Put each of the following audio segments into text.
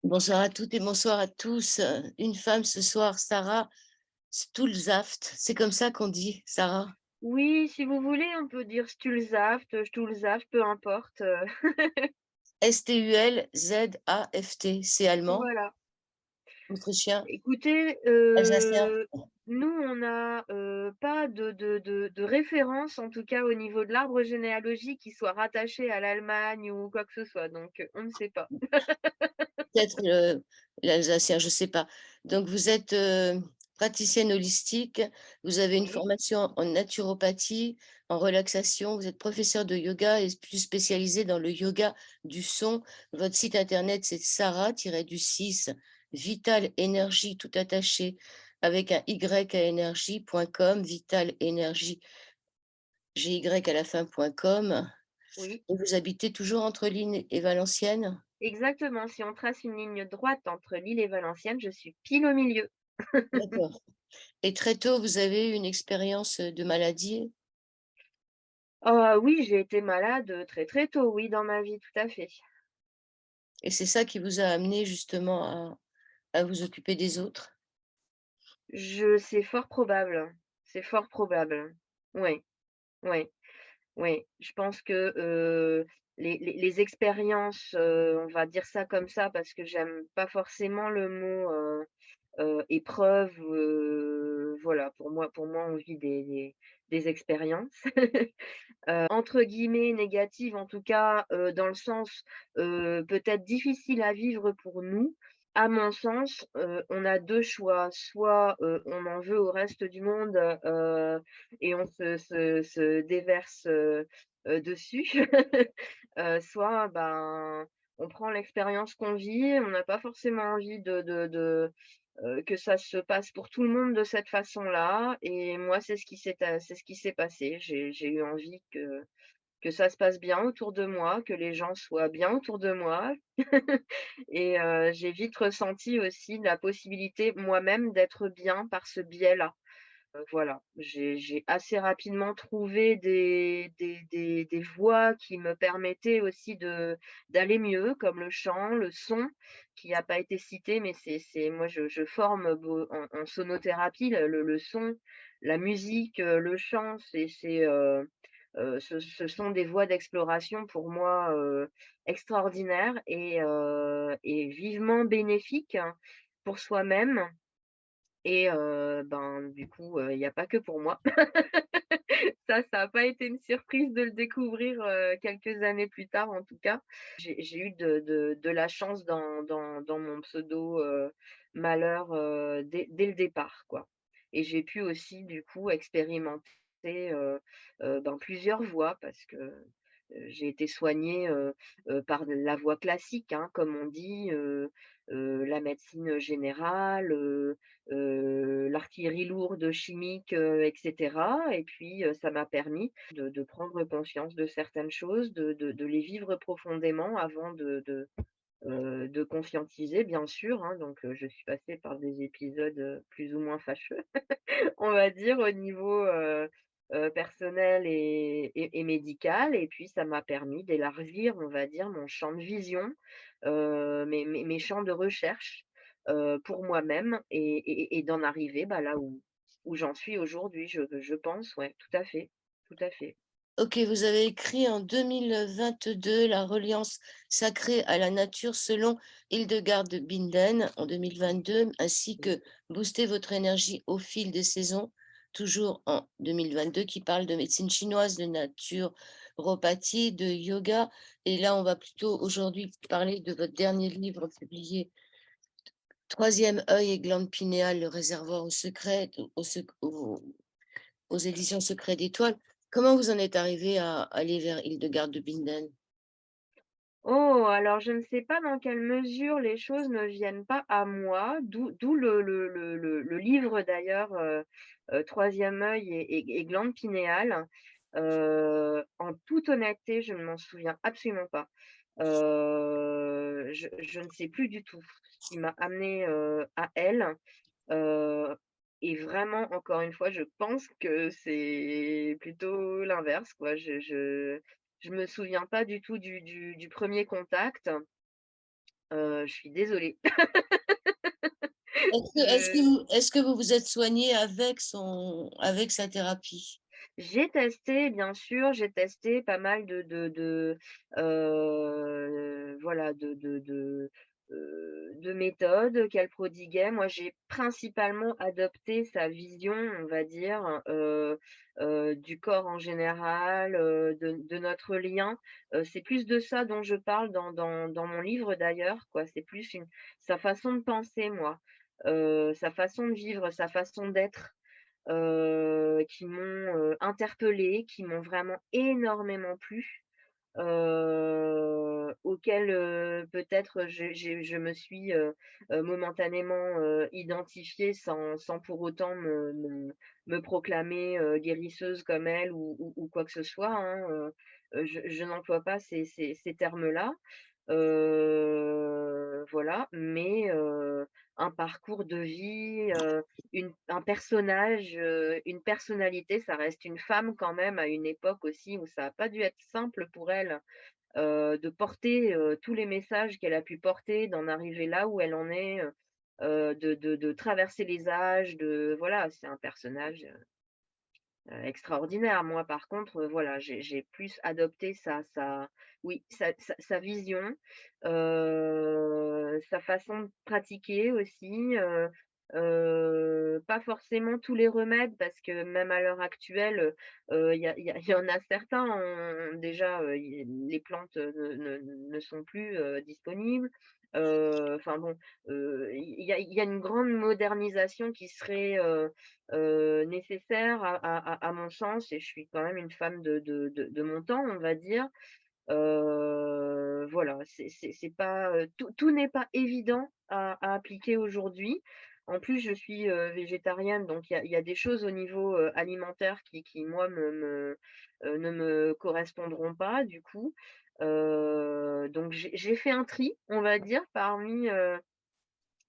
Bonsoir à toutes et bonsoir à tous. Une femme ce soir, Sarah Stulzaft. C'est comme ça qu'on dit, Sarah? Oui, si vous voulez, on peut dire Stulzaft, peu importe, Stulzaft. C'est allemand, voilà. autrichien, Écoutez, alsacien? nous, on n'a, pas de référence, en tout cas au niveau de l'arbre généalogique, qui soit rattaché à l'Allemagne ou quoi que ce soit, donc on ne sait pas. Peut-être l'alsacien, je ne sais pas. Donc vous êtes, praticienne holistique, vous avez une Oui, formation en naturopathie, en relaxation, vous êtes professeure de yoga et plus spécialisée dans le yoga du son. Votre site internet, c'est Sarah-du-6 Vital Énergie tout attaché avec un Y à énergie.com, Vital Énergie, GY à la fin.com. oui, Et vous habitez toujours entre Lille et Valenciennes? exactement. Si on trace une ligne droite entre Lille et Valenciennes, je suis pile au milieu. D'accord. Et très tôt, vous avez eu une expérience, de maladie? Oui, j'ai été malade, très, très tôt, oui, dans ma vie, tout à fait. Et c'est ça qui vous a amené justement à vous occuper des autres? C'est fort probable, c'est fort probable. Oui, oui, oui. Je pense que, les expériences, on va dire ça comme ça parce que j'aime pas forcément le mot, épreuve, voilà, pour moi on vit des expériences, entre guillemets «négatives», en tout cas, dans le sens, peut-être difficile à vivre pour nous. À mon sens, on a 2 choix, soit, on en veut au reste du monde, et on se déverse, dessus, soit, ben, on prend l'expérience qu'on vit, on n'a pas forcément envie que ça se passe pour tout le monde de cette façon-là, et moi, c'est ce qui s'est passé. J'ai eu envie que ça se passe bien autour de moi, que les gens soient bien autour de moi, et j'ai vite ressenti aussi la possibilité moi-même d'être bien par ce biais-là. Voilà, j'ai assez rapidement trouvé des voies qui me permettaient aussi d'aller mieux, comme le chant, le son, qui a pas été cité, mais c'est moi je forme en sonothérapie, le son, la musique, le chant, ce sont des voies d'exploration pour moi, extraordinaires et vivement bénéfiques, hein, pour soi-même, et ben, du coup, il y a pas que pour moi. Ça a pas été une surprise de le découvrir, quelques années plus tard, en tout cas. J'ai eu de la chance dans mon pseudo, malheur, dès le départ, quoi, et j'ai pu aussi, du coup, expérimenter, ben, plusieurs voies parce que, j'ai été soignée, par la voie classique, hein, comme on dit, la médecine générale, l'artillerie lourde chimique, et cetera, et puis, ça m'a permis de prendre conscience de certaines choses, de les vivre profondément avant de conscientiser, bien sûr, hein. Donc, je suis passée par des épisodes, plus ou moins fâcheux, on va dire, au niveau, personnel et médical, et puis ça m'a permis d'élargir, on va dire, mon champ de vision, mes champs de recherche, pour moi-même, et d'en arriver, bah, là où j'en suis aujourd'hui, je pense, ouais, tout à fait, tout à fait. OK, vous avez écrit en 2022 La reliance sacrée à la nature selon Hildegard de Binden en 2022, ainsi Oui. que Booster votre énergie au fil des saisons, toujours en 2022, qui parle de médecine chinoise, de naturopathie, de yoga. Et là, on va plutôt aujourd'hui parler de votre dernier livre publié, Troisième œil et glande pinéale, le réservoir au secret, aux éditions Secret d'étoiles. Comment vous en êtes arrivé à aller vers Hildegarde de Binden? Oh, alors je ne sais pas dans quelle mesure les choses ne viennent pas à moi, d'où le livre d'ailleurs, 3 œil et glande pinéale. En toute honnêteté, je ne m'en souviens absolument pas. Je ne sais plus du tout ce qui m'a amenée, à elle, heu et vraiment, encore une fois, je pense que c'est plutôt l'inverse, quoi. Je me souviens pas du tout du 1er contact. Je suis désolée. Est-ce que est-ce que Je vous est-ce que vous vous êtes soigné avec sa thérapie? J'ai testé, bien sûr, j'ai testé pas mal voilà, de méthodes qu'elle prodiguait. Moi, j'ai principalement adopté sa vision, on va dire, du corps en général, de notre lien. C'est plus de ça dont je parle dans mon livre d'ailleurs, quoi. C'est plus sa façon de penser, moi, sa façon de vivre, sa façon d'être. Qui m'ont, interpellée, qui m'ont vraiment énormément plu, auxquelles, peut-être je me suis, momentanément, identifiée sans pour autant me proclamer, guérisseuse comme elle ou quoi que ce soit, hein, je n'emploie pas ces termes-là. Voilà, mais un parcours de vie, un personnage, une personnalité, ça reste une femme quand même à une époque aussi où ça a pas dû être simple pour elle, de porter, tous les messages qu'elle a pu porter, d'en arriver là où elle en est, de traverser les âges, voilà, c'est un personnage, extraordinaire. Moi, par contre, voilà, j'ai plus adopté sa vision, sa façon de pratiquer aussi, pas forcément tous les remèdes parce que même à l'heure actuelle, il y en a certains, déjà, les plantes, ne sont plus, disponibles. Enfin bon, il y a une grande modernisation qui serait, nécessaire à mon sens et je suis quand même une femme de mon temps, on va dire. Voilà, c'est pas, tout n'est pas évident à appliquer aujourd'hui. En plus, je suis, végétarienne, donc il y a des choses au niveau, alimentaire qui moi ne me correspondront pas du coup. Donc j'ai fait un tri, on va dire, parmi,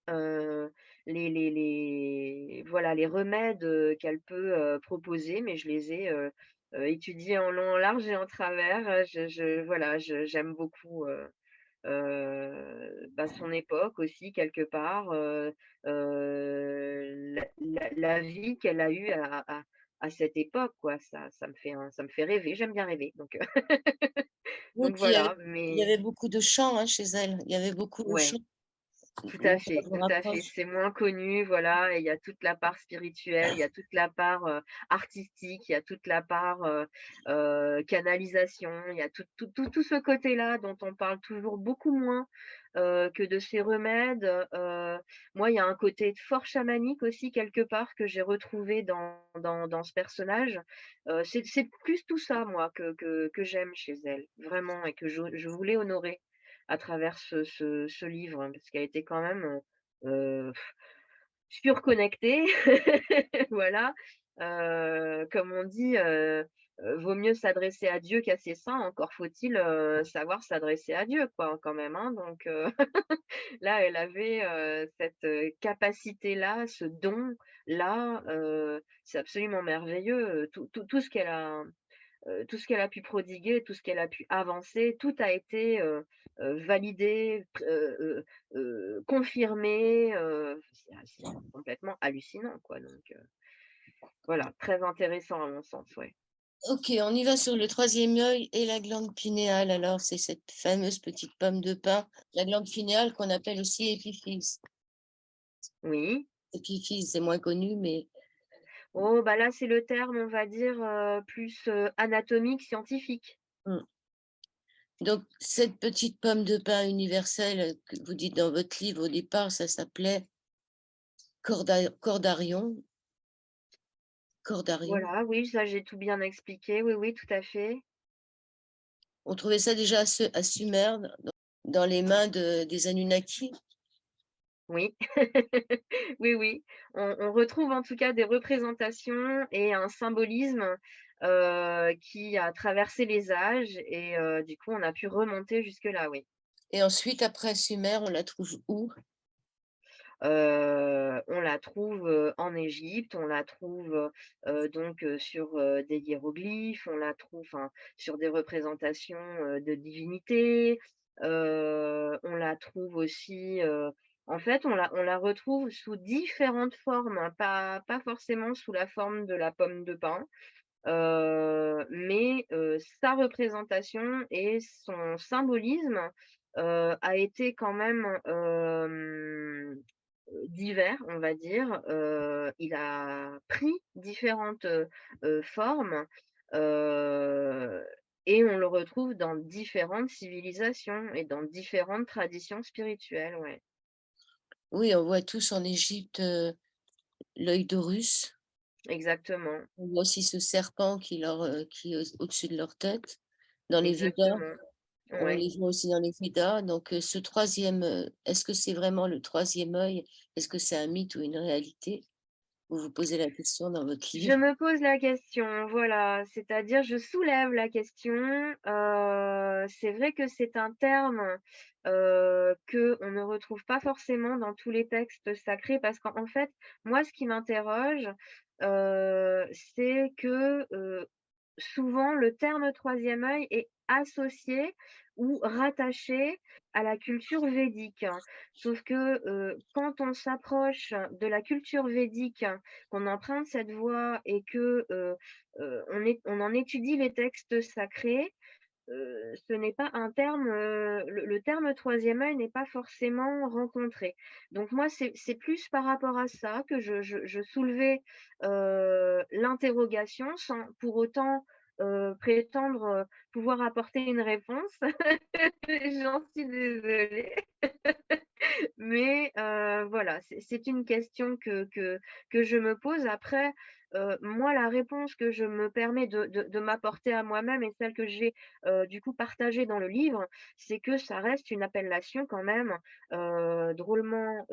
Heu, voilà, les remèdes, qu'elle peut, proposer, mais je les ai, étudiés en long, en large et en travers, voilà, j'aime beaucoup, bah, son époque aussi quelque part, la vie qu'elle a eue à cette époque quoi. Ça me fait rêver, j'aime bien rêver Oui, donc puis voilà, il y mais avait beaucoup de chants, hein, chez elle. Il y avait beaucoup de ouais. chants, donc ça vous Tout à fait. rapproche. C'est moins connu, voilà, et il y a toute la part spirituelle, il y a toute la part, artistique, il y a toute la part, canalisation, il y a tout ce côté-là dont on parle toujours beaucoup moins, que de ces remèdes. Moi, il y a un côté fort chamanique aussi quelque part que j'ai retrouvé dans ce personnage. C'est plus tout ça moi que j'aime chez elle, vraiment et que je voulais honorer à travers ce livre, hein, parce qu'elle était quand même, heu, surconnectée. Voilà, comme on dit, vaut mieux s'adresser à Dieu qu'à ses saints, encore faut-il, savoir s'adresser à Dieu quoi, quand même, hein, donc là, elle avait, cette, capacité-là, ce don-là, c'est absolument merveilleux, tout ce qu'elle a tout ce qu'elle a pu prodiguer, tout ce qu'elle a pu avancer, tout a été, validé, confirmé, c'est complètement hallucinant quoi donc voilà, très intéressant à mon sens, ouais. OK, on y va sur le troisième œil et la glande pinéale. Alors, c'est cette fameuse petite pomme de pin, la glande pinéale qu'on appelle aussi épiphyse. Oui. Épiphyse, c'est moins connu, mais Oh bah là, c'est le terme, on va dire, plus, anatomique, scientifique. mmh. Donc cette petite pomme de pin universelle, que vous dites dans votre livre au départ, ça s'appelait cordarion, cordarion. Voilà, oui, ça j'ai tout bien expliqué, oui, oui, tout à fait. On trouvait ça déjà à Sumer, dans les mains des Anunnaki. Oui. Oui, oui. On retrouve en tout cas des représentations et un symbolisme, qui a traversé les âges et du coup, on a pu remonter jusque-là, oui. Et ensuite, après Sumer, on la trouve où? On la trouve, en Égypte, on la trouve, donc sur, des hiéroglyphes, on la trouve, enfin, sur des représentations, de divinités, On la trouve aussi, en fait, on la retrouve sous différentes formes, hein, pas forcément sous la forme de la pomme de pin, mais sa représentation et son symbolisme, a été quand même, divers, on va dire. Il a pris différentes, formes, heu et on le retrouve dans différentes civilisations et dans différentes traditions spirituelles, ouais. Oui, on voit tous en Égypte, l'œil d'Horus. Exactement, On voit aussi ce serpent qui est au-dessus de leur tête. Dans les Védas, exactement. on Ouais. les voit aussi dans les Védas, donc ce troisième, est-ce que c'est vraiment le troisième œil? Est-ce que c'est un mythe ou une réalité? Vous vous posez la question dans votre Je livre. me pose la question, voilà, c'est-à-dire je soulève la question. C'est vrai que c'est un terme, qu'on ne retrouve pas forcément dans tous les textes sacrés parce qu'en fait, moi, ce qui m'interroge, c'est que, souvent le terme troisième œil est associé ou rattaché à la culture védique. Sauf que, quand on s'approche de la culture védique, qu'on emprunte cette voie et que, on en étudie les textes sacrés, ce n'est pas un terme, le terme troisième œil n'est pas forcément rencontré. Donc moi, c'est plus par rapport à ça que je soulevais, l'interrogation sans pour autant, prétendre, pouvoir apporter une réponse. J'en suis désolée. Mais voilà, c'est une question que je me pose. Après, moi, la réponse que je me permets de m'apporter à moi-même et celle que j'ai, du coup partagée dans le livre, c'est que ça reste une appellation quand même, drôlement,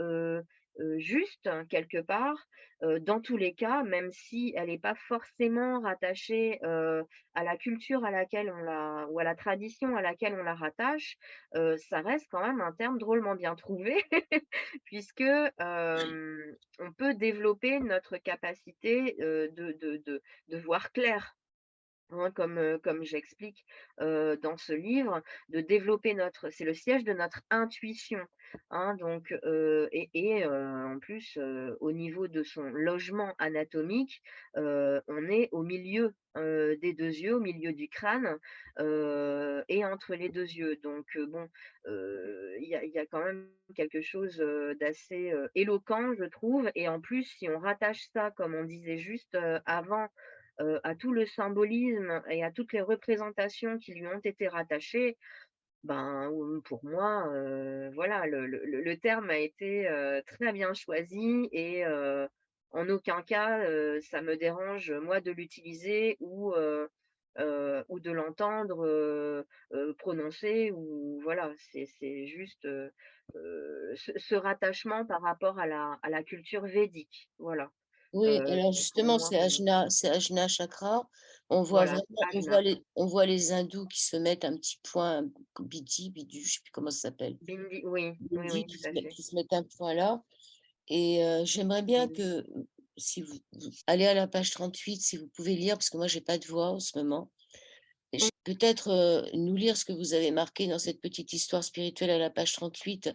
juste quelque part, dans tous les cas, même si elle est pas forcément rattachée, à la culture à laquelle on la ou à la tradition à laquelle on la rattache, ça reste quand même un terme drôlement bien trouvé puisque, on peut développer notre capacité, de voir clair. Hein, comme j'explique, dans ce livre, de développer notre c'est le siège de notre intuition, hein, donc en plus, au niveau de son logement anatomique, on est au milieu, des 2 yeux, au milieu du crâne, et entre les 2 yeux, donc bon, il y a quand même quelque chose, d'assez, éloquent, je trouve, et en plus, si on rattache ça, comme on disait juste, avant, à tout le symbolisme et à toutes les représentations qui lui ont été rattachées, ben, pour moi, voilà, le terme a été, très bien choisi et en aucun cas, ça me dérange, moi, de l'utiliser ou de l'entendre, prononcer ou voilà, c'est juste, ce rattachement par rapport à la culture védique, voilà, Oui, alors qui pour justement, moi, c'est Ajna Chakra. On voit voilà, vraiment, ajna. on voit les hindous qui se mettent un petit point, Bidi, Bidu, je sais plus comment ça s'appelle. Bindi, oui, oui, Bidi, oui, tout à fait. qui se mettent un point là. Et j'aimerais bien Mmh. que, si vous allez à la page 38, si vous pouvez lire, parce que moi j'ai pas de voix en ce moment. Peut-être, nous lire ce que vous avez marqué dans cette petite histoire spirituelle à la page 38,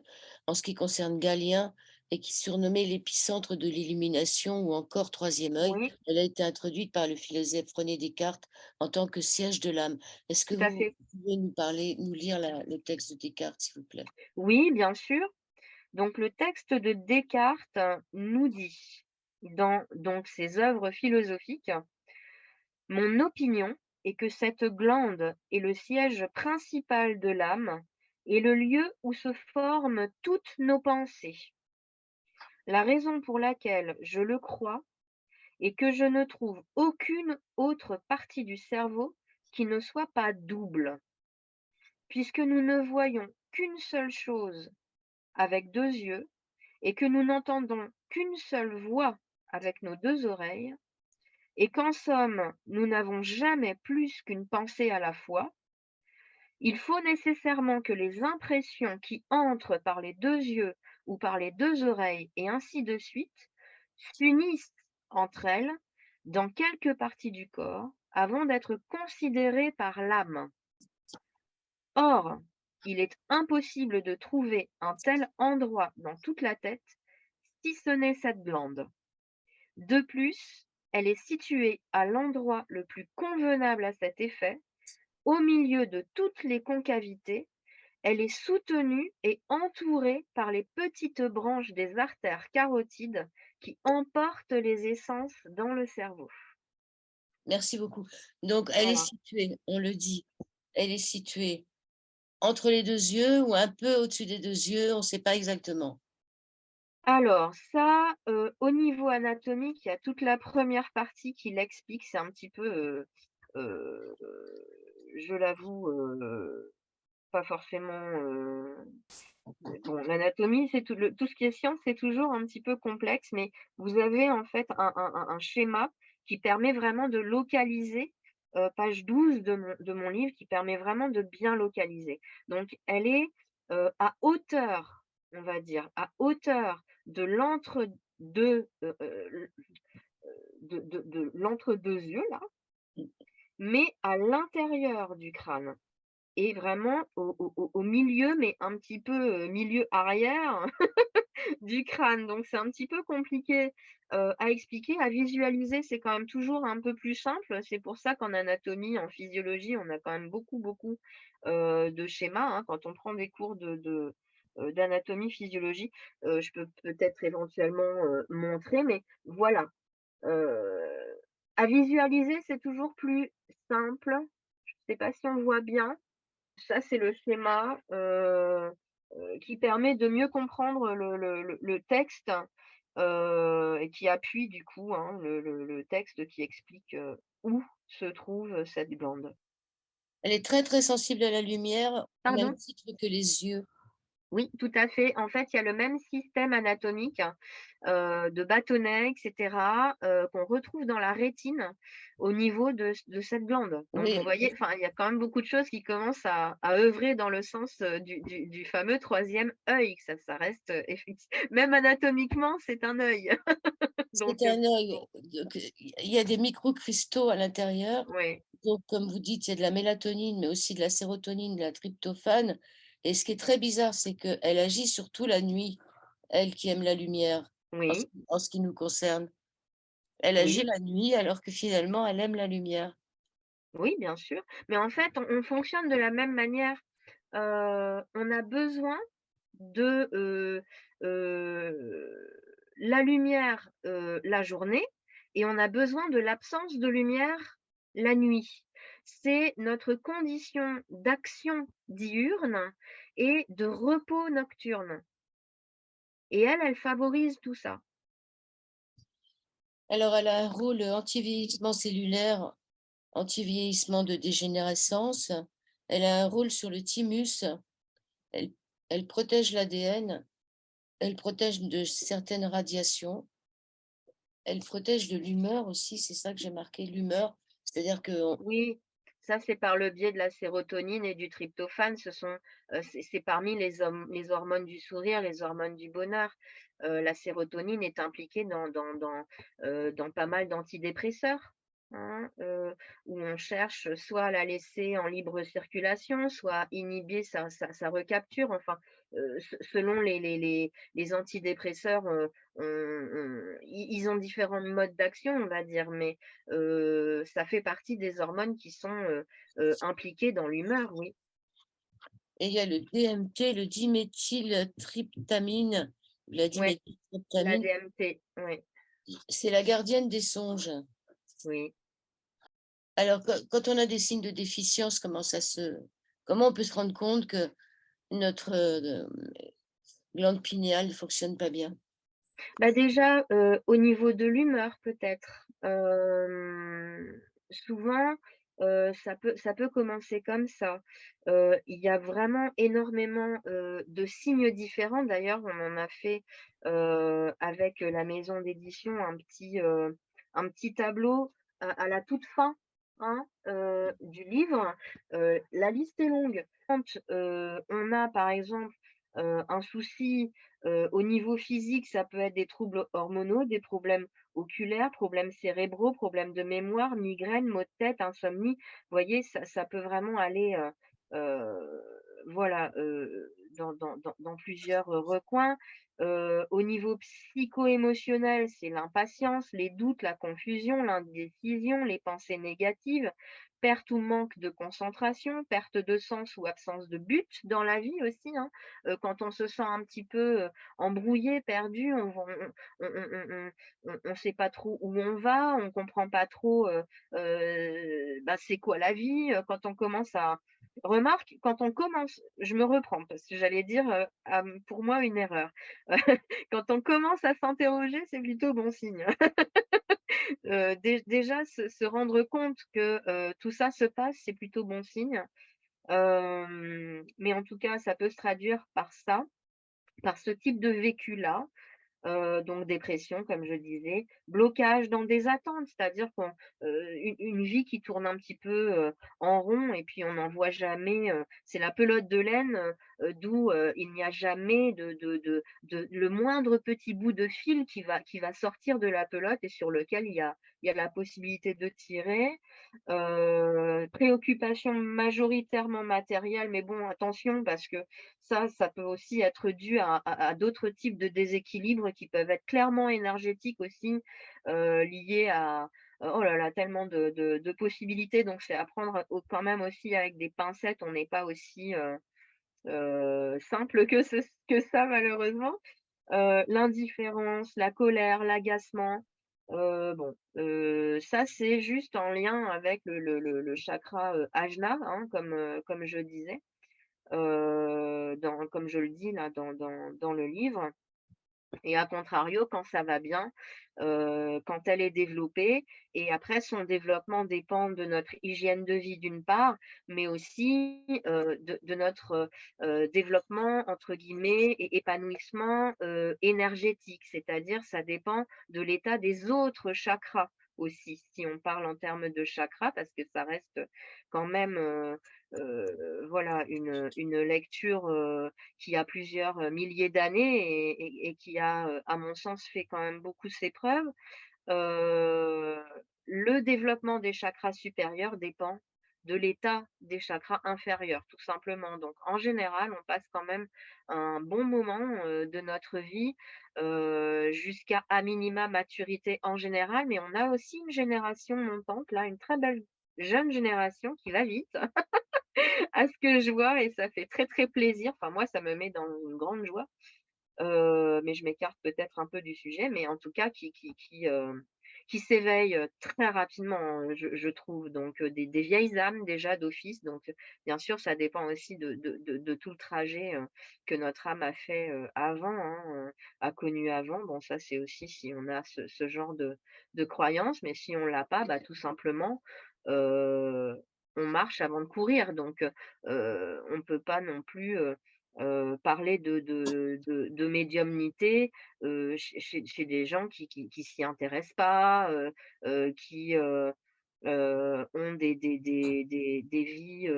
en ce qui concerne Galien et qui est surnommé l'épicentre de l'illumination ou encore troisième œil. Oui, Elle a été introduite par le philosophe René Descartes en tant que siège de l'âme. Est-ce que tout à vous fait. pouvez nous lire le texte de Descartes, s'il vous plaît? Oui, bien sûr. Donc le texte de Descartes nous dit, dans donc ses œuvres philosophiques: «Mon opinion est que cette glande est le siège principal de l'âme et le lieu où se forment toutes nos pensées. La raison pour laquelle je le crois est que je ne trouve aucune autre partie du cerveau qui ne soit pas double, puisque nous ne voyons qu'une seule chose avec 2 yeux et que nous n'entendons qu'une seule voix avec nos 2 oreilles, et qu'en somme, nous n'avons jamais plus qu'une pensée à la fois, il faut nécessairement que les impressions qui entrent par les 2 yeux ou par les 2 oreilles et ainsi de suite, s'unissent entre elles dans quelque partie du corps avant d'être considérées par l'âme. Or, il est impossible de trouver un tel endroit dans toute la tête, si ce n'est cette glande. De plus, elle est située à l'endroit le plus convenable à cet effet, au milieu de toutes les concavités. Elle est soutenue et entourée par les petites branches des artères carotides qui emportent les essences dans le cerveau. Merci beaucoup. Donc elle est Voilà. située, on le dit, elle est située entre les 2 yeux ou un peu au-dessus des 2 yeux, on ne sait pas exactement. Alors ça, au niveau anatomique, il y a toute la première partie qui l'explique. C'est un petit peu, heu, je l'avoue, pas forcément, mais bon, l'anatomie, c'est tout ce qui est science, c'est toujours un petit peu complexe, mais vous avez en fait un schéma qui permet vraiment de localiser, page 12 de mon livre, qui permet vraiment de bien localiser. Donc elle est, à hauteur, on va dire, à hauteur de l'entre-deux, de l'entre-deux yeux là, mais à l'intérieur du crâne et vraiment au milieu, mais un petit peu, milieu arrière du crâne. Donc c'est un petit peu compliqué, à expliquer, à visualiser, c'est quand même toujours un peu plus simple. C'est pour ça qu'en anatomie, en physiologie, on a quand même beaucoup, de schémas, hein. Quand on prend des cours d'anatomie, physiologie, je peux peut-être éventuellement, montrer, mais voilà. Heu, à visualiser, c'est toujours plus simple. Je sais pas si on voit bien. Ça, c'est le schéma, qui permet de mieux comprendre le texte, et qui appuie du coup, hein, le texte qui explique, où se trouve cette glande. Elle est très, très sensible à la lumière, au même Pardon? titre que les yeux. Oui, tout à fait. En fait, il y a le même système anatomique, de bâtonnets et cetera, qu'on retrouve dans la rétine au niveau de cette glande. Donc vous Oui, voyez, enfin, il y a quand même beaucoup de choses qui commencent à œuvrer dans le sens, du fameux troisième œil. Ça reste, effecti même anatomiquement, c'est un œil. c'est Donc un œil, bon, donc il y a des microcristaux à l'intérieur. ouais, Donc comme vous dites, il y a de la mélatonine, mais aussi de la sérotonine, de la tryptophane et ce qui est très bizarre, c'est qu'elle agit surtout la nuit, elle qui aime la lumière, oui, en ce qui nous concerne. Elle agit oui, la nuit alors que finalement elle aime la lumière. oui, bien sûr. Mais en fait, on fonctionne de la même manière. On a besoin de, la lumière, la journée et on a besoin de l'absence de lumière la nuit. C'est notre condition d'action diurne et de repos nocturne et elle, elle favorise tout ça. Alors elle a un rôle, anti-vieillissement cellulaire, anti-vieillissement de dégénérescence. Elle a un rôle sur le thymus, elle elle protège l'ADN, elle protège de certaines radiations, elle protège de l'humeur aussi, c'est ça que j'ai marqué, l'humeur. C'est-à-dire qu'on Oui, ça c'est par le biais de la sérotonine et du tryptophane. C'est parmi les hormones du sourire, les hormones du bonheur. La sérotonine est impliquée dans pas mal d'antidépresseurs, hein, où on cherche soit à la laisser en libre circulation, soit à inhiber sa recapture. Enfin, selon les antidépresseurs, ils ont différents modes d'action, on va dire, mais ça fait partie des hormones qui sont, impliquées dans l'humeur, oui. et il y a le DMT, le diméthyltryptamine, la Ouais, la diméthyltryptamine, DMT, oui, c'est la gardienne des songes. oui. Alors quand on a des signes de déficience, comment on peut se rendre compte que notre, glande pinéale ne fonctionne pas bien? Bah, déjà, au niveau de l'humeur peut-être, souvent, ça peut commencer comme ça. Il y a vraiment énormément, de signes différents. D'ailleurs, on en a fait, avec la maison d'édition un petit tableau à la toute fin, hein, du livre. La liste est longue. Quand, on a par exemple, un souci. Au niveau physique, ça peut être des troubles hormonaux, des problèmes oculaires, problèmes cérébraux, problèmes de mémoire, migraines, maux de tête, insomnie. Vous voyez, ça peut vraiment aller, voilà, dans plusieurs, recoins. Au niveau psycho-émotionnel, c'est l'impatience, les doutes, la confusion, l'indécision, les pensées négatives, perte ou manque de concentration, perte de sens ou absence de but dans la vie aussi, hein. Quand on se sent un petit peu, embrouillé, perdu, on sait pas trop où on va, on comprend pas trop, bah, c'est quoi la vie, quand on commence à remarque, quand on commence je me reprends parce que j'allais dire, pour moi une erreur. Quand on commence à s'interroger, c'est plutôt bon signe. Déjà se rendre compte que, tout ça se passe, c'est plutôt bon signe. Mais en tout cas, ça peut se traduire par ça, par ce type de vécu-là. Donc dépression comme je disais, blocage dans des attentes, c'est-à-dire qu'on une vie qui tourne un petit peu, en rond et puis on n'en voit jamais, c'est la pelote de laine, d'où, il n'y a jamais de le moindre petit bout de fil qui va sortir de la pelote et sur lequel il y a la possibilité de tirer. Préoccupation majoritairement matérielle, mais bon attention parce que ça peut aussi être dû à d'autres types de déséquilibres qui peuvent être clairement énergétiques aussi, liés à oh là là, tellement de possibilités, donc c'est à prendre au quand même aussi avec des pincettes. On n'est pas aussi, simple que ça malheureusement. L'indifférence, la colère, l'agacement, bon, ça c'est juste en lien avec le chakra, Ajna, hein, comme je disais. Comme je le dis là dans le livre et à contrario, quand ça va bien, quand elle est développée et après son développement dépend de notre hygiène de vie d'une part, mais aussi, de notre, développement entre guillemets et épanouissement, énergétique. C'est-à-dire ça dépend de l'état des autres chakras aussi, si on parle en termes de chakras parce que ça reste quand même, voilà une lecture, qui a plusieurs, milliers d'années et qui a, à mon sens, fait quand même beaucoup ses preuves. Heu, le développement des chakras supérieurs dépend de l'état des chakras inférieurs, tout simplement. Donc en général, on passe quand même un bon moment, de notre vie, jusqu'à à minima maturité en général, mais on a aussi une génération montante là, une très belle jeune génération qui va vite à ce que je vois et ça fait très, très plaisir. Enfin moi, ça me met dans une grande joie, mais je m'écarte peut-être un peu du sujet, mais en tout cas qui s'éveille, très rapidement, hein, je trouve. Donc, des vieilles âmes déjà d'office, donc, bien sûr ça dépend aussi de tout le trajet, que notre âme a fait, avant, hein, a connu avant. Bon ça c'est aussi si on a ce genre de croyance, mais si on l'a pas, bah, tout simplement, heu, on marche avant de courir. Donc, on peut pas non plus, parler de médiumnité, chez des gens qui s'y intéressent pas, qui, ont des vies,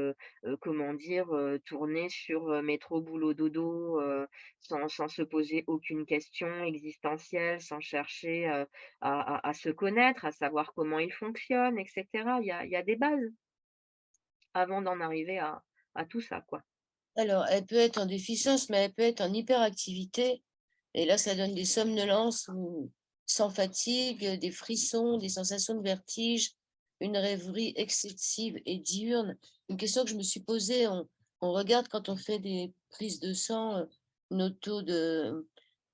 comment dire? Tournées sur, métro boulot dodo, sans se poser aucune question existentielle, sans chercher, à se connaître, à savoir comment ils fonctionnent et cetera. Il y a des bases avant d'en arriver à tout ça, quoi. Alors, elle peut être en déficience, mais elle peut être en hyperactivité et là, ça donne des somnolences ou sans fatigue, des frissons, des sensations de vertige, une rêverie excessive et diurne. Une question que je me suis posée, on regarde quand on fait des prises de sang, nos taux de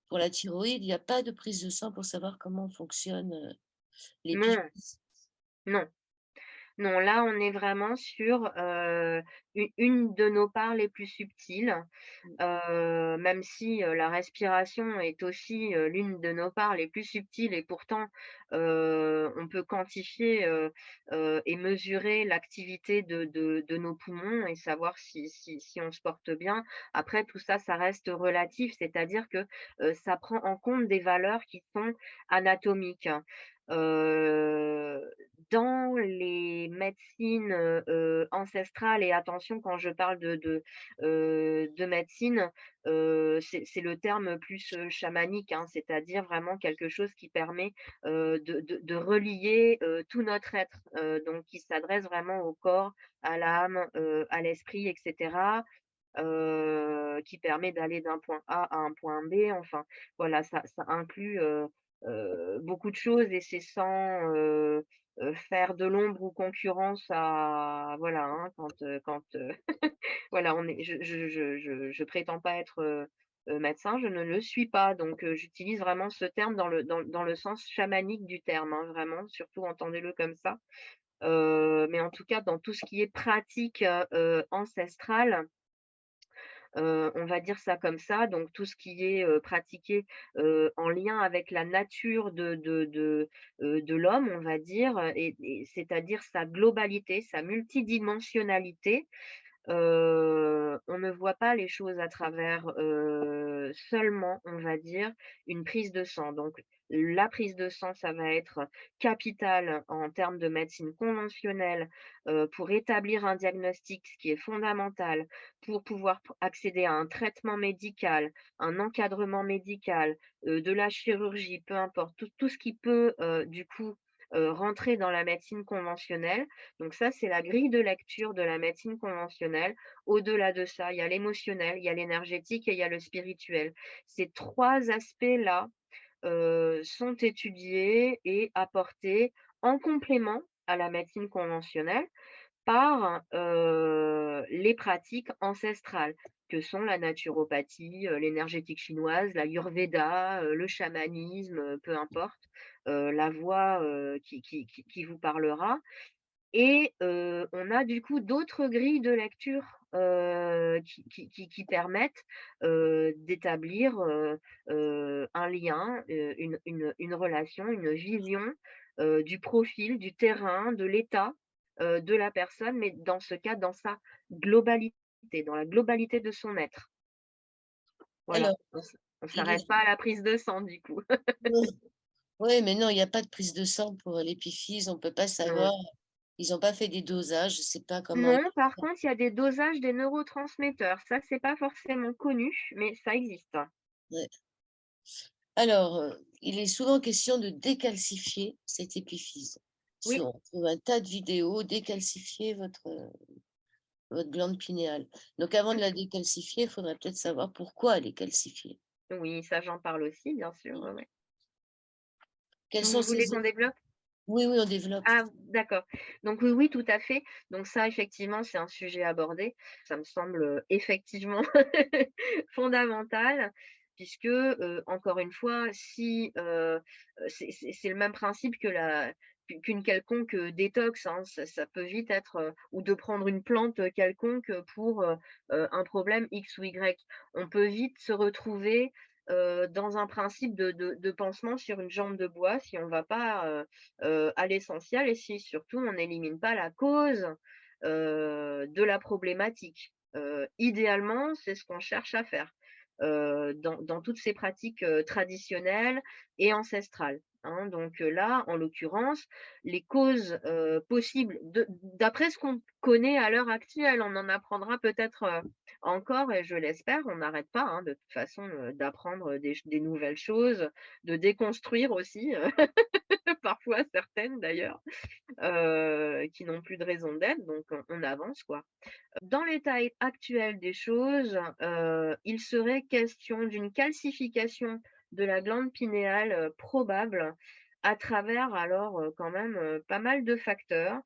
pour la thyroïde, il y a pas de prise de sang pour savoir comment fonctionne, Non, l'épiphyse. non. Non, là, on est vraiment sur, une de nos parts les plus subtiles, même si, la respiration est aussi, l'une de nos parts les plus subtiles et pourtant, on peut quantifier, et mesurer l'activité de nos poumons et savoir si on se porte bien. Après tout ça, ça reste relatif, c'est-à-dire que, ça prend en compte des valeurs qui sont anatomiques. Heu, dans les médecines, ancestrales et attention quand je parle de médecine, c'est le terme plus, chamanique, hein, c'est-à-dire vraiment quelque chose qui permet, de relier, tout notre être, donc qui s'adresse vraiment au corps, à l'âme, à l'esprit et cetera. qui permet d'aller d'un point A à un point B. Enfin, voilà, ça inclut, beaucoup de choses et c'est sans, faire de l'ombre ou concurrence à voilà, hein, voilà, on est je prétends pas être, médecin, je ne le suis pas, donc j'utilise vraiment ce terme dans le sens chamanique du terme, hein, vraiment, surtout entendez-le comme ça. Mais en tout cas, dans tout ce qui est pratique, ancestrale, on va dire ça comme ça, donc tout ce qui est, pratiqué, en lien avec la nature de l'homme, on va dire, et c'est-à-dire sa globalité, sa multidimensionnalité. On ne voit pas les choses à travers, seulement, on va dire, une prise de sang. Donc la prise de sang, ça va être capital en termes de médecine conventionnelle, pour établir un diagnostic, ce qui est fondamental, pour pouvoir accéder à un traitement médical, un encadrement médical, de la chirurgie, peu importe, tout ce qui peut, du coup, rentrer dans la médecine conventionnelle. Donc ça, c'est la grille de lecture de la médecine conventionnelle. Au-delà de ça, il y a l'émotionnel, il y a l'énergétique et il y a le spirituel. Ces 3 aspects-là, sont étudiés et apportés en complément à la médecine conventionnelle par, les pratiques ancestrales que sont la naturopathie, l'énergétique chinoise, l'ayurveda, le chamanisme, peu importe, la voie, qui vous parlera. Et on a du coup d'autres grilles de lecture, qui permettent, d'établir, un lien, une relation, une vision, du profil, du terrain, de l'état, de la personne, mais dans ce cas, dans sa globalité, dans la globalité de son être. Voilà, Alors, on il est s'arrête pas à la prise de sang du coup. ouais, ouais, mais non, il y a pas de prise de sang pour l'épiphyse, on peut pas savoir. Non. Ils ont pas fait des dosages, je sais pas comment ils Non, par contre, il y a des dosages des neurotransmetteurs. Ça, c'est pas forcément connu, mais ça existe. ouais. Alors, il est souvent question de décalcifier cette épiphyse. Oui, On trouve un tas de vidéos, décalcifier votre glande pinéale. Donc avant de mmh, la décalcifier, il faudrait peut-être savoir pourquoi elle est calcifiée. oui, ça, j'en parle aussi, bien sûr, Mmh. ouais, ouais. Quels sont Vous voulez ces qu'on développe? Oui, oui, on développe. Ah, d'accord. Donc oui, oui, tout à fait. Donc ça, effectivement, c'est un sujet abordé. Ça me semble, effectivement fondamental puisque, encore une fois, si, c'est le même principe que qu'une quelconque, détox, hein. Ça peut vite être, ou de prendre une plante, quelconque, pour, un problème X ou Y. On peut vite se retrouver, dans un principe de pansement sur une jambe de bois si on va pas, à l'essentiel et si surtout on n'élimine pas la cause, de la problématique. Idéalement, c'est ce qu'on cherche à faire, dans toutes ces pratiques, traditionnelles et ancestrales, hein. Donc, là, en l'occurrence, les causes, possibles d'après ce qu'on connaît à l'heure actuelle, on en apprendra peut-être, encore et je l'espère, on n'arrête pas, hein, de toute façon, d'apprendre des nouvelles choses, de déconstruire aussi, parfois certaines d'ailleurs, qui n'ont plus de raison d'être, donc on avance quoi. Dans l'état actuel des choses, il serait question d'une calcification de la glande pinéale, probable à travers alors, quand même, pas mal de facteurs.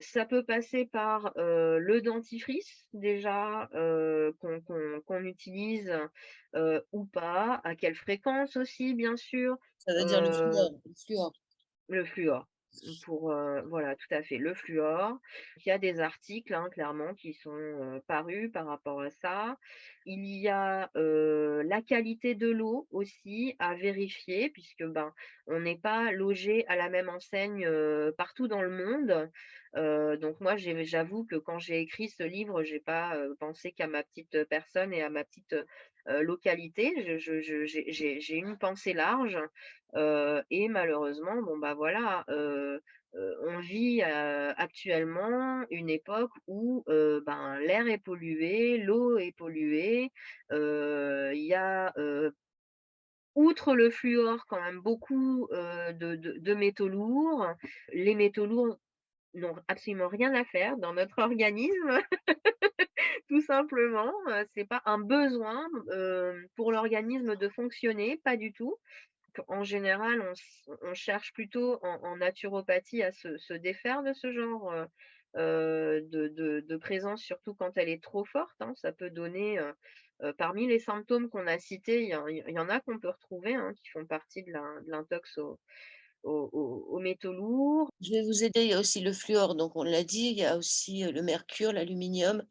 Ça peut passer par, le dentifrice déjà, qu'on utilise, ou pas, à quelle fréquence aussi bien sûr, Ça veut dire heu le fluor. le fluor, pour, voilà, tout à fait, le fluor. Il y a des articles, hein, clairement qui sont, parus par rapport à ça. Il y a, la qualité de l'eau aussi à vérifier puisque, ben, on n'est pas logé à la même enseigne, partout dans le monde. Donc moi j'avoue que quand j'ai écrit ce livre, j'ai pas, pensé qu'à ma petite, personne et à ma petite, localité. J'ai une pensée large. Et malheureusement, bon, bah, voilà, on vit, actuellement une époque où, ben, l'air est pollué, l'eau est polluée, il y a, outre le fluor, quand même beaucoup, de métaux lourds. Les métaux lourds n'ont absolument rien à faire dans notre organisme. tout simplement, c'est pas un besoin, pour l'organisme de fonctionner, pas du tout. En général, on cherche plutôt en naturopathie à se défaire de ce genre, de présence, surtout quand elle est trop forte, hein. Ça peut donner, parmi les symptômes qu'on a cités, il y en a qu'on peut retrouver, hein, qui font partie de l'intox aux métaux lourds, Je vais vous aider, il y a aussi le fluor, donc on l'a dit, il y a aussi, le mercure, l'aluminium,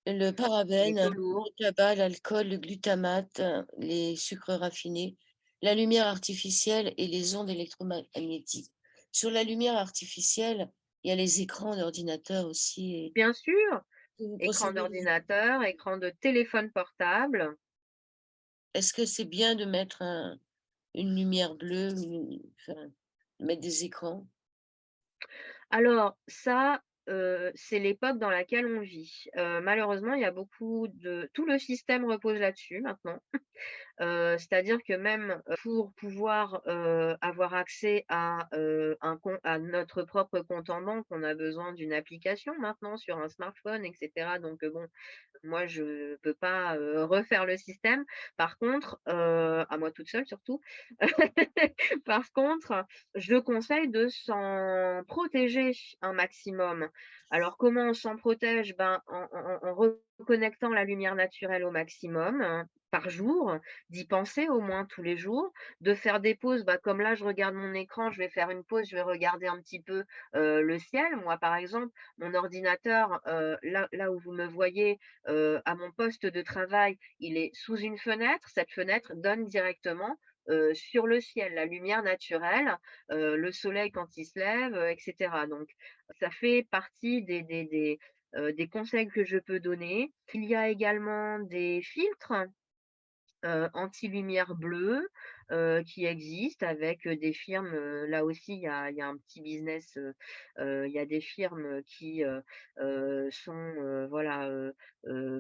le parabène, métaux le lourds. tabac, l'alcool, le glutamate, les sucres raffinés, la lumière artificielle et les ondes électromagnétiques. Sur la lumière artificielle, il y a les écrans d'ordinateur aussi et Bien sûr, que vous écran conseillez d'ordinateur, écran de téléphone portable. est-ce que c'est bien de mettre une lumière bleue ou enfin, mettre des écrans? Alors ça, c'est l'époque dans laquelle on vit. Malheureusement, il y a beaucoup de tout le système repose là-dessus maintenant. C'est-à-dire que même, pour pouvoir, avoir accès à notre propre compte en banque, on a besoin d'une application maintenant sur un smartphone et cetera. Donc, bon, moi je peux pas, refaire le système. Par contre, à moi toute seule surtout. Par contre, je conseille de s'en protéger un maximum. Alors comment on s'en protège? Ben, en reconnectant la lumière naturelle au maximum, par jour, d'y penser au moins tous les jours, de faire des pauses, bah, comme là je regarde mon écran, je vais faire une pause, je vais regarder un petit peu, le ciel. Moi, par exemple, mon ordinateur, là où vous me voyez, à mon poste de travail, il est sous une fenêtre. Cette fenêtre donne directement, sur le ciel, la lumière naturelle, le soleil quand il se lève, et cetera. Donc ça fait partie des conseils que je peux donner. Il y a également des filtres anti-lumière bleue, qui existent avec, des firmes, là aussi il y a un petit business, il y a des firmes qui, sont, voilà,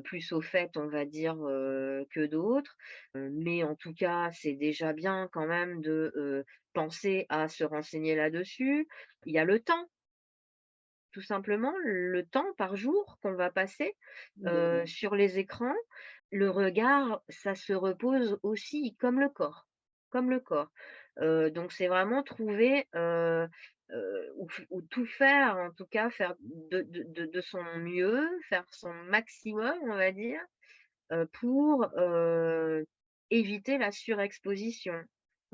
plus au fait, on va dire, que d'autres. Mais en tout cas, c'est déjà bien quand même de, penser à se renseigner là-dessus. Il y a le temps, tout simplement, le temps par jour qu'on va passer, sur les écrans. Le regard, ça se repose aussi comme le corps, comme le corps. Donc c'est vraiment trouver, ou tout faire, en tout cas faire de son mieux, faire son maximum, on va dire, pour, éviter la surexposition,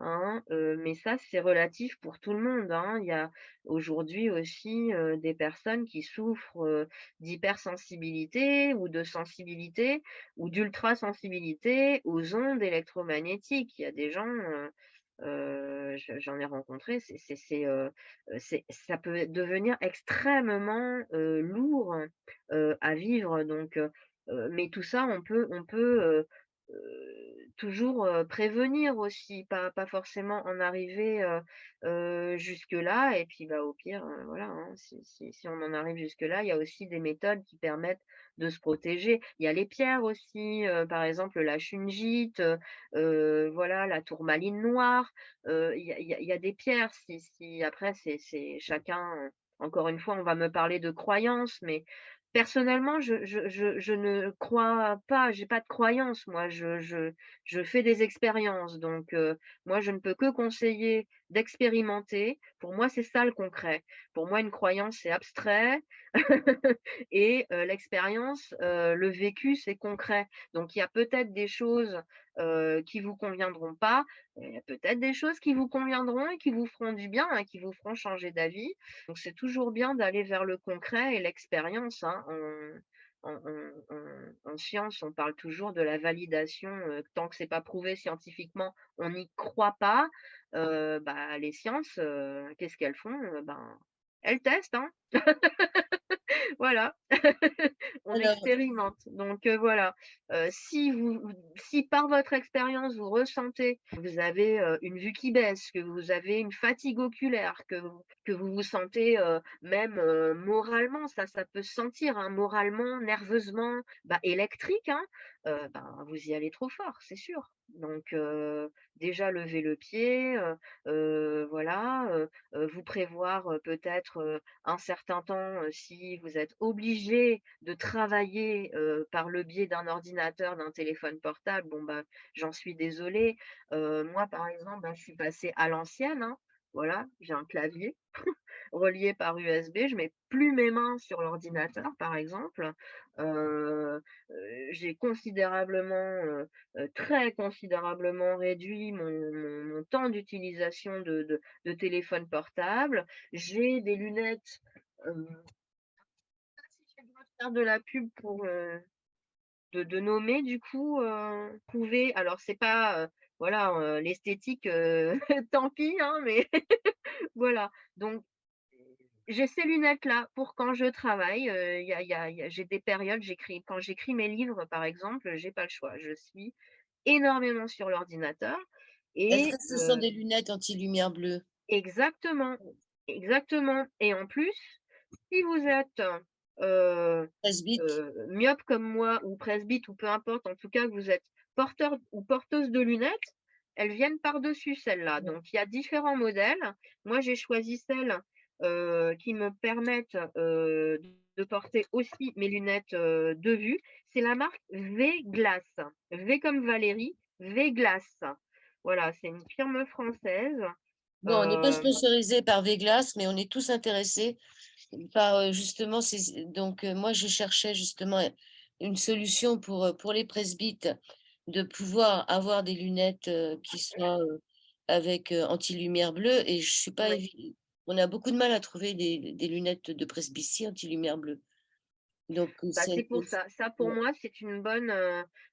hein, mais ça, c'est relatif pour tout le monde, hein. Il y a aujourd'hui aussi, des personnes qui souffrent, d'hypersensibilité ou de sensibilité ou d'ultrasensibilité aux ondes électromagnétiques. Il y a des gens, j'en ai rencontré, ça peut devenir extrêmement, lourd, à vivre donc mais tout ça, toujours, prévenir aussi, pas forcément en arriver, jusque-là et puis, bah, au pire, voilà, hein, si on en arrive jusque-là, il y a aussi des méthodes qui permettent de se protéger. Il y a les pierres aussi, par exemple la shungite, voilà, la tourmaline noire, il y a des pierres si après c'est chacun, encore une fois, on va me parler de croyances, mais personnellement, je ne crois pas, j'ai pas de croyance moi, je fais des expériences donc moi je ne peux que conseiller d'expérimenter. Pour moi, c'est ça le concret. Pour moi, une croyance, c'est abstrait et l'expérience, le vécu, c'est concret. Donc il y a peut-être des choses, qui vous conviendront pas, il y a peut-être des choses qui vous conviendront et qui vous feront du bien, hein, qui vous feront changer d'avis. Donc c'est toujours bien d'aller vers le concret et l'expérience, hein. En science, on parle toujours de la validation, tant que c'est pas prouvé scientifiquement, on n'y croit pas. Bah, les sciences, qu'est-ce qu'elles font? Ben, elles testent, hein. Voilà, on Alors, expérimente. Donc voilà, si par votre expérience, vous ressentez que vous avez, une vue qui baisse, que vous avez une fatigue oculaire, que vous vous sentez, même, moralement, ça peut se sentir, hein, moralement, nerveusement, bah, électrique, hein, ben, vous y allez trop fort, c'est sûr. Donc déjà lever le pied, voilà. voilà, vous prévoir, peut-être, un certain temps, si vous êtes obligé de travailler, par le biais d'un ordinateur, d'un téléphone portable, bon, bah, j'en suis désolée. Moi, par exemple, bah, je suis passée à l'ancienne, hein. Voilà, j'ai un clavier relié par USB, je mets plus mes mains sur l'ordinateur, par exemple. Heu j'ai considérablement, très considérablement réduit mon temps d'utilisation de téléphone portable. J'ai des lunettes, si j'ai le droit de faire de la pub pour, de nommer du coup, Couvé. Alors c'est pas, voilà, l'esthétique, tant pis, hein, mais voilà. Donc j'ai ces lunettes-là pour quand je travaille, il y a j'ai des périodes, quand j'écris mes livres, par exemple, j'ai pas le choix. Je suis énormément sur l'ordinateur Est-ce et que ce sont des lunettes anti-lumière bleue? exactement, exactement et en plus, si vous êtes, heu Presbyte? myope comme moi ou presbyte ou peu importe, en tout cas que vous êtes porteur ou porteuse de lunettes, elles viennent par-dessus celles-là. Mmh. Donc il y a différents modèles. Moi, j'ai choisi celles, qui me permettent, de porter aussi mes lunettes, de vue. C'est la marque V-Glass. V comme Valérie, V-Glass. Voilà, c'est une firme française. Bon, on n'est pas Heu, sponsorisé par Veglas, mais on est tous intéressés par, justement ces donc moi je cherchais justement une solution pour les presbytes, de pouvoir avoir des lunettes, qui soient, avec, anti-lumière bleue et je suis pas ouais. évi on a beaucoup de mal à trouver des lunettes de presbytie anti-lumière bleue. Donc Bah, c'est c'est pour ça. Ça, pour moi, c'est une bonne,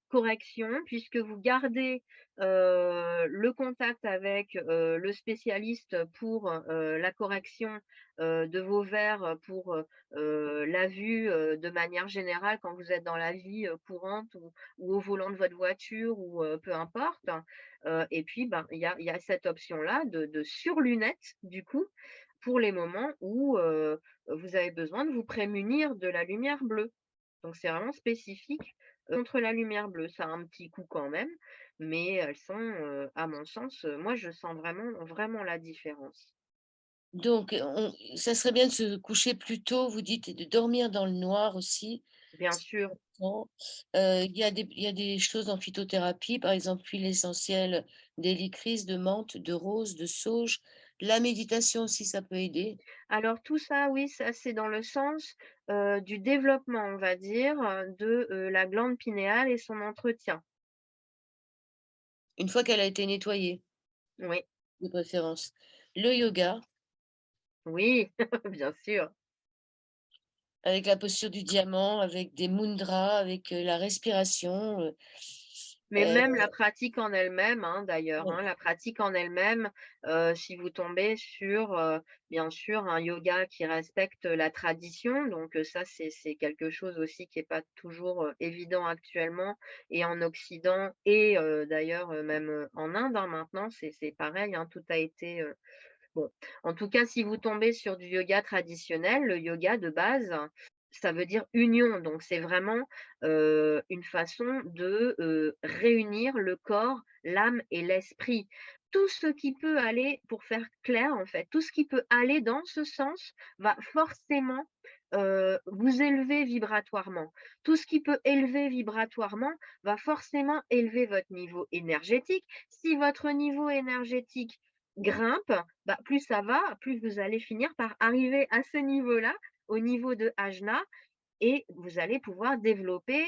correction puisque vous gardez, le contact avec, le spécialiste pour, la correction, de vos verres, pour, la vue, de manière générale quand vous êtes dans la vie, courante ou au volant de votre voiture ou, peu importe. Et puis, ben, il y a cette option-là de surlunettes, du coup, pour les moments où, vous avez besoin de vous prémunir de la lumière bleue. Donc c'est vraiment spécifique, contre la lumière bleue. Ça a un petit coup quand même, mais elles sont, à mon sens, moi je sens vraiment la différence. donc on ça serait bien de se coucher plus tôt, vous dites, et de dormir dans le noir aussi. Bien sûr. Bon, il y a des choses en phytothérapie, par exemple, huile essentielle d'hélicryse, de menthe, de rose, de sauge. La méditation aussi, ça peut aider. Alors tout ça, oui, ça c'est dans le sens, du développement, on va dire, de, la glande pinéale et son entretien. Une fois qu'elle a été nettoyée, Oui, de préférence. Le yoga, oui, bien sûr. avec la posture du diamant, avec des mudras, avec, la respiration, Mais heu, même la pratique en elle-même, hein, d'ailleurs, ouais. hein, la pratique en elle-même, si vous tombez sur, bien sûr, un yoga qui respecte la tradition, donc ça, c'est quelque chose aussi qui est pas toujours, évident actuellement et en Occident et d'ailleurs, même, en Inde, hein, maintenant, c'est pareil, hein, tout a été, bon, en tout cas, si vous tombez sur du yoga traditionnel, le yoga de base, ça veut dire union. Donc c'est vraiment, une façon de, réunir le corps, l'âme et l'esprit. Tout ce qui peut aller pour faire clair, en fait, tout ce qui peut aller dans ce sens va forcément, vous élever vibratoirement. Tout ce qui peut élever vibratoirement va forcément élever votre niveau énergétique. Si votre niveau énergétique grimpe, bah, plus ça va, plus vous allez finir par arriver à ce niveau-là, au niveau de ajna et vous allez pouvoir développer,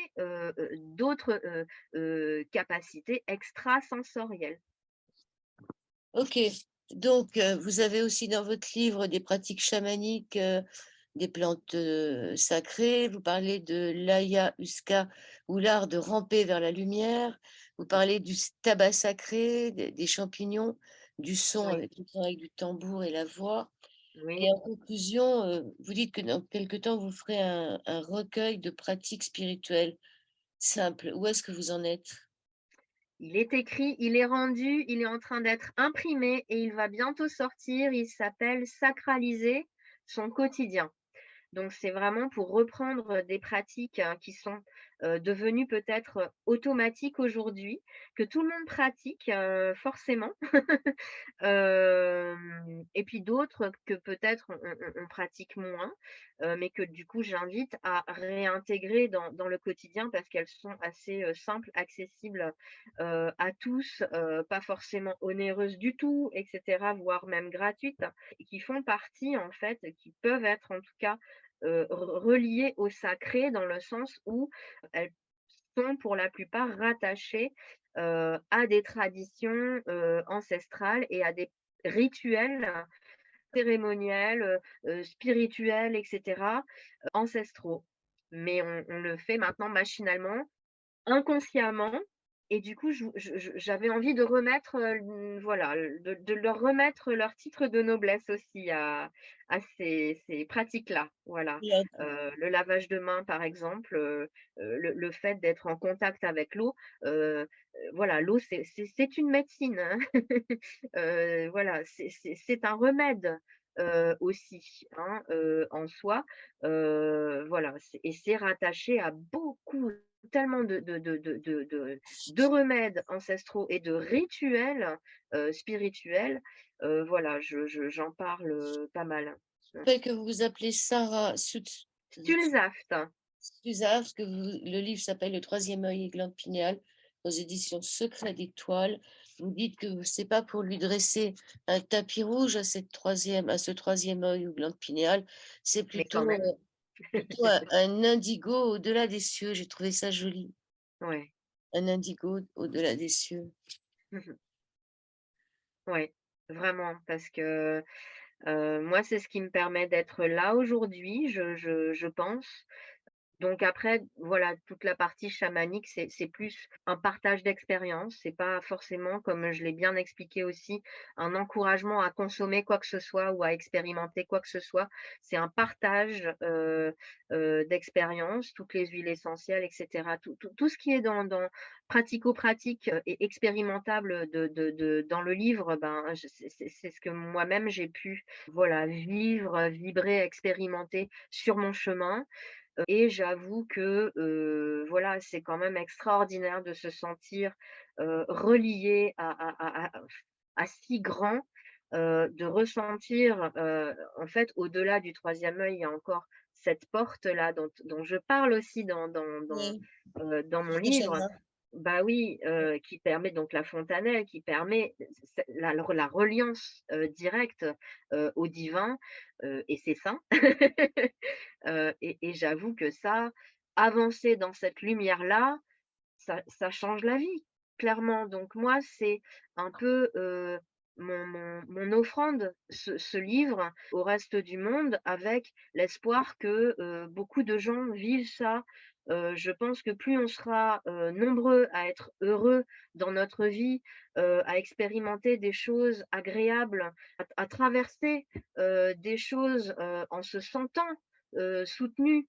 d'autres, capacités extrasensorielles. OK. Donc, vous avez aussi dans votre livre des pratiques chamaniques, des plantes, sacrées. Vous parlez de l'ayahuasca ou l'art de ramper vers la lumière. Vous parlez du tabac sacré, des champignons, du son Oui, avec le travail du tambour et la voix. Et oui. en conclusion, vous dites que dans quelque temps, vous ferez un recueil de pratiques spirituelles simples. Où est-ce que vous en êtes? Il est écrit, il est rendu, il est en train d'être imprimé et il va bientôt sortir. Il s'appelle «Sacraliser son quotidien». Donc c'est vraiment pour reprendre, des pratiques, qui sont, devenues peut-être, automatiques aujourd'hui, que tout le monde pratique, forcément. Hem et puis d'autres que peut-être on pratique moins, mais que du coup j'invite à réintégrer dans le quotidien parce qu'elles sont assez, simples, accessibles, à tous, pas forcément onéreuses du tout et cetera, voire même gratuites et qui font partie en fait, qui peuvent être en tout cas, reliées au sacré dans le sens où elles sont pour la plupart rattachées, à des traditions, ancestrales et à des rituels cérémoniels, spirituels et cetera, ancestraux. Mais on le fait maintenant machinalement, inconsciemment et du coup, j'avais envie de remettre, voilà, de leur remettre leur titre de noblesse aussi à ces pratiques-là, voilà. Le lavage de mains, par exemple, le fait d'être en contact avec l'eau, voilà, l'eau, c'est une médecine, hein. Voilà, c'est un remède, aussi, hein, en soi. Voilà, c'est rattaché à beaucoup tellement de remèdes ancestraux et de rituels, spirituels, voilà, j'en parle, pas mal. Fait que vous vous appelez Sarah Stulzaft, Suzard, parce que le livre s'appelle Le troisième œil et glande pinéale aux éditions Secret d'étoiles. Vous dites que c'est pas pour lui dresser un tapis rouge à ce troisième œil ou glande pinéale, c'est mais quand plutôt, même. plutôt un indigo au-delà des cieux. J'ai trouvé ça joli. Ouais. Un indigo au-delà des cieux. Mmh. Ouais, vraiment parce que, moi, c'est ce qui me permet d'être là aujourd'hui, je pense. Donc après, voilà, toute la partie chamanique, c'est plus un partage d'expérience. C'est pas forcément, comme je l'ai bien expliqué aussi, un encouragement à consommer quoi que ce soit ou à expérimenter quoi que ce soit. C'est un partage, d'expériences, toutes les huiles essentielles et cetera. Tout ce qui est dans pratico-pratique, et expérimentable de dans le livre, ben, je c'est ce que moi-même j'ai pu, voilà, vivre, vibrer, expérimenter sur mon chemin. Et j'avoue que, voilà, c'est quand même extraordinaire de se sentir, relié à si grand, de ressentir, en fait, au-delà du troisième œil, il y a encore cette porte-là dont je parle aussi Oui, dans mon livre. Shana. Bah oui, qui permet donc la fontanelle, qui permet c la reliance, directe, au divin, et c'est ça. Et j'avoue que ça, avancer dans cette lumière-là, ça change la vie, clairement. Donc moi, c'est un peu, mon offrande, ce livre au reste du monde avec l'espoir que, beaucoup de gens vivent ça. Je pense que plus on sera, nombreux à être heureux dans notre vie, à expérimenter des choses agréables, à traverser, des choses, en se sentant, soutenu,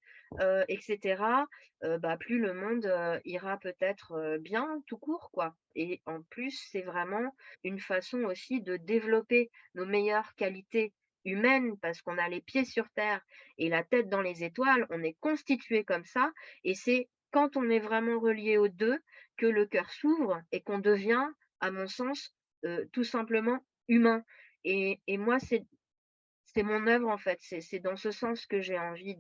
et cetera, bah, plus le monde, ira peut-être, bien tout court, quoi. Et en plus, c'est vraiment une façon aussi de développer nos meilleures qualités humaines parce qu'on a les pieds sur terre et la tête dans les étoiles. On est constitué comme ça et c'est quand on est vraiment relié aux 2 que le cœur s'ouvre et qu'on devient, à mon sens, tout simplement humain. Et moi, c'est mon œuvre en fait, c'est dans ce sens que j'ai envie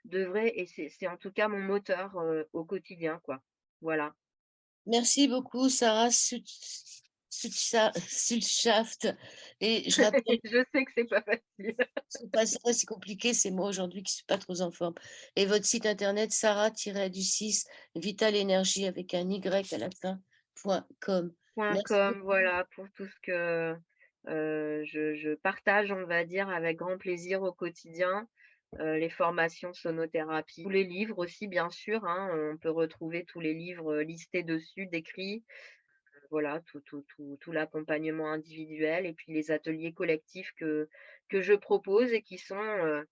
d'œuvrer et c'est en tout cas mon moteur, au quotidien, quoi. Voilà. Merci beaucoup, Sarah Sulschaft. Et je rappelle, Je sais que c'est pas facile. c'est pas ça, c'est compliqué, c'est moi aujourd'hui qui suis pas trop en forme. Et votre site internet, sarah-du-6, Vital Énergie avec un Y à la fin, .com. Point Merci com, beaucoup. voilà, pour tout ce que, je partage, on va dire, avec grand plaisir au quotidien, les formations sonothérapie, tous les livres aussi bien sûr, hein, on peut retrouver tous les livres, listés dessus, décrits. Voilà, tout l'accompagnement individuel et puis les ateliers collectifs que je propose et qui sont,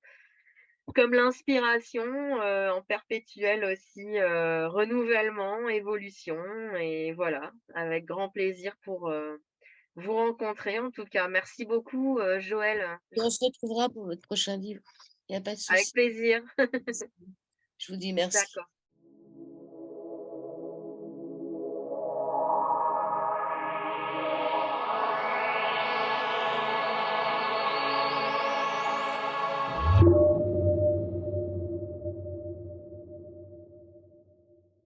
comme l'inspiration, en perpétuel aussi, renouvellement, évolution et voilà, avec grand plaisir pour, vous rencontrer en tout cas. Merci beaucoup, Joël. Et on se retrouvera pour votre prochain livre. Il n'y a pas de Avec souci. plaisir. Je vous dis merci. D'accord.